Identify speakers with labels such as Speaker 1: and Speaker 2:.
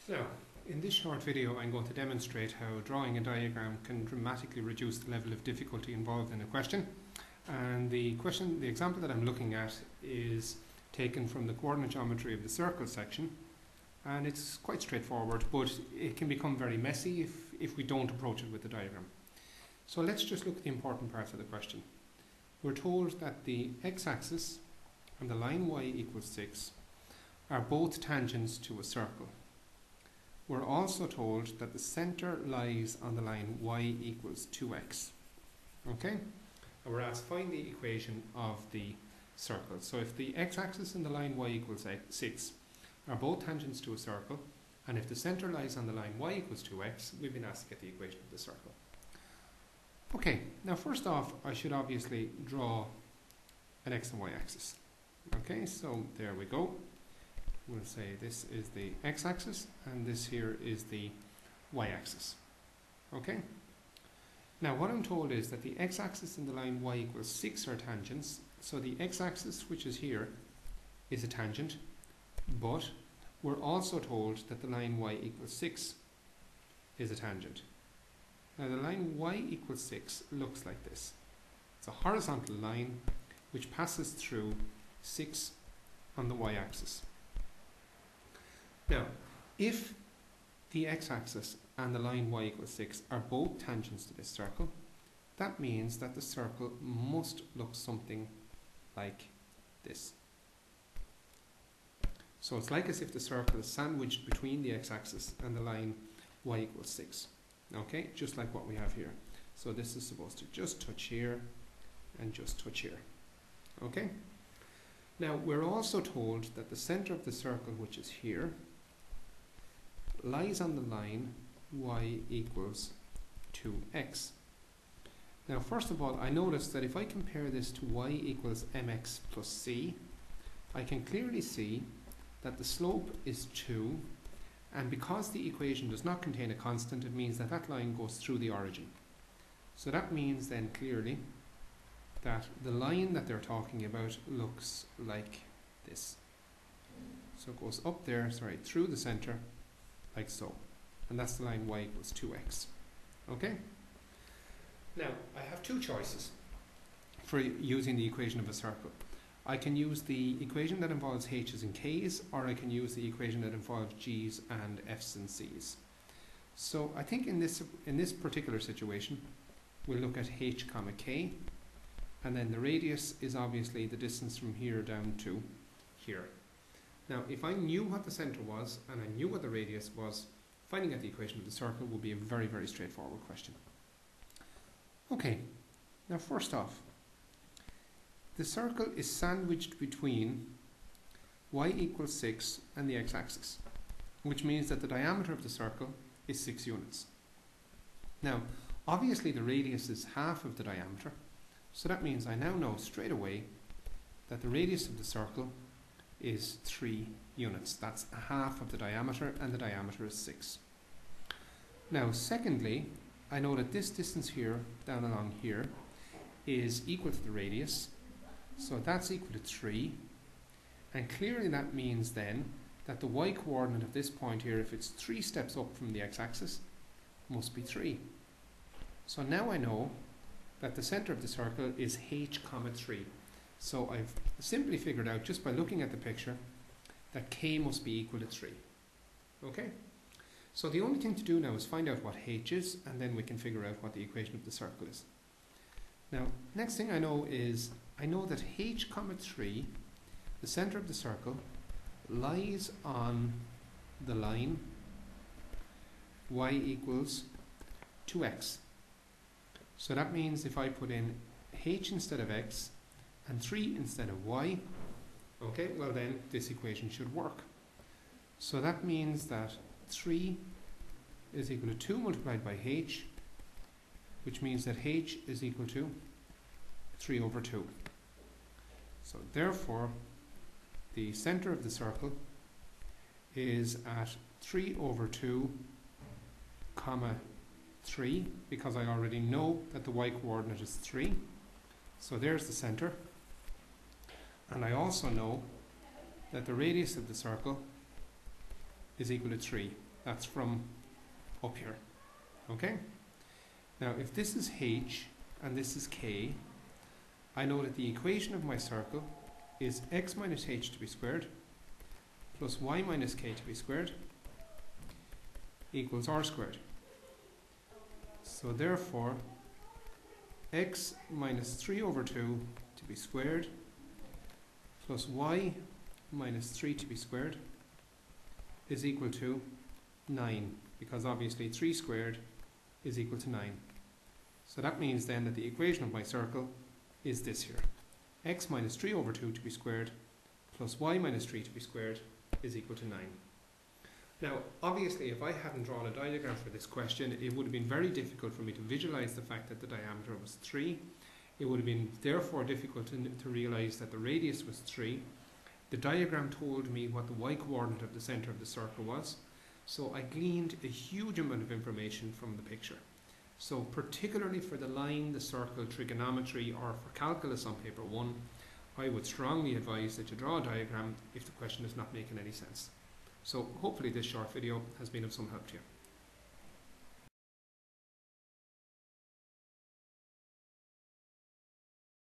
Speaker 1: Now, in this short video I'm going to demonstrate how drawing a diagram can dramatically reduce the level of difficulty involved in a question. And the example that I'm looking at is taken from the coordinate geometry of the circle section, and it's quite straightforward, but it can become very messy if we don't approach it with the diagram. So let's just look at the important parts of the question. We're told that the x-axis and the line y equals 6 are both tangents to a circle. We're also told that the centre lies on the line y equals 2x. Okay? And we're asked to find the equation of the circle. So if the x-axis and the line y equals 6 are both tangents to a circle, and if the centre lies on the line y equals 2x, we've been asked to get the equation of the circle. Okay, now first off, I should obviously draw an x and y axis. Okay, so there we go. We'll say this is the x-axis and this here is the y-axis. Okay? Now what I'm told is that the x-axis and the line y equals 6 are tangents. So the x-axis, which is here, is a tangent, but we're also told that the line y equals 6 is a tangent. Now the line y equals 6 looks like this. It's a horizontal line which passes through 6 on the y-axis. Now, if the x-axis and the line y equals 6 are both tangents to this circle, that means that the circle must look something like this. So it's like as if the circle is sandwiched between the x-axis and the line y equals 6. Okay, just like what we have here. So this is supposed to just touch here and just touch here. Okay? Now, we're also told that the centre of the circle, which is here, lies on the line y equals 2x. Now first of all, I notice that if I compare this to y equals mx plus c, I can clearly see that the slope is 2, and because the equation does not contain a constant, it means that that line goes through the origin. So that means then clearly that the line that they're talking about looks like this. So it goes up there, through the centre, like so. And that's the line y equals 2x. Okay? Now, I have two choices for using the equation of a circle. I can use the equation that involves h's and k's, or I can use the equation that involves g's and f's and c's. So I think in this particular situation, we'll look at h comma k, and then the radius is obviously the distance from here down to here. Now, if I knew what the centre was and I knew what the radius was, finding out the equation of the circle would be a very, very straightforward question. Okay, now first off, the circle is sandwiched between y equals 6 and the x-axis, which means that the diameter of the circle is 6 units. Now, obviously the radius is half of the diameter, so that means I now know straight away that the radius of the circle is 3 units. That's a half of the diameter, and the diameter is 6. Now secondly, I know that this distance here, down along here, is equal to the radius, so that's equal to 3, and clearly that means then that the y coordinate of this point here, if it's 3 steps up from the x-axis, must be 3. So now I know that the centre of the circle is h comma 3. So I've simply figured out, just by looking at the picture, that k must be equal to 3. Okay? So the only thing to do now is find out what h is, and then we can figure out what the equation of the circle is. Now, next thing I know is, I know that h comma 3, the centre of the circle, lies on the line y equals 2x. So that means if I put in h instead of x, and 3 instead of y, okay, well then this equation should work. So that means that 3 is equal to 2 multiplied by h, which means that h is equal to 3 over 2. So therefore, the centre of the circle is at 3 over 2 comma 3, because I already know that the y coordinate is 3. So there's the centre. And I also know that the radius of the circle is equal to 3. That's from up here. Okay? Now, if this is h and this is k, I know that the equation of my circle is x minus h to be squared plus y minus k to be squared equals r squared. So therefore, x minus 3 over 2 to be squared plus y minus 3 to be squared is equal to 9, because obviously 3 squared is equal to 9. So that means then that the equation of my circle is this here. X minus 3 over 2 to be squared plus y minus 3 to be squared is equal to 9. Now, obviously, if I hadn't drawn a diagram for this question, it would have been very difficult for me to visualize the fact that the diameter was 3. It would have been therefore difficult to realize that the radius was 3. The diagram told me what the y-coordinate of the center of the circle was. So I gleaned a huge amount of information from the picture. So particularly for the line, the circle, trigonometry, or for calculus on paper 1, I would strongly advise that you draw a diagram if the question is not making any sense. So hopefully this short video has been of some help to you.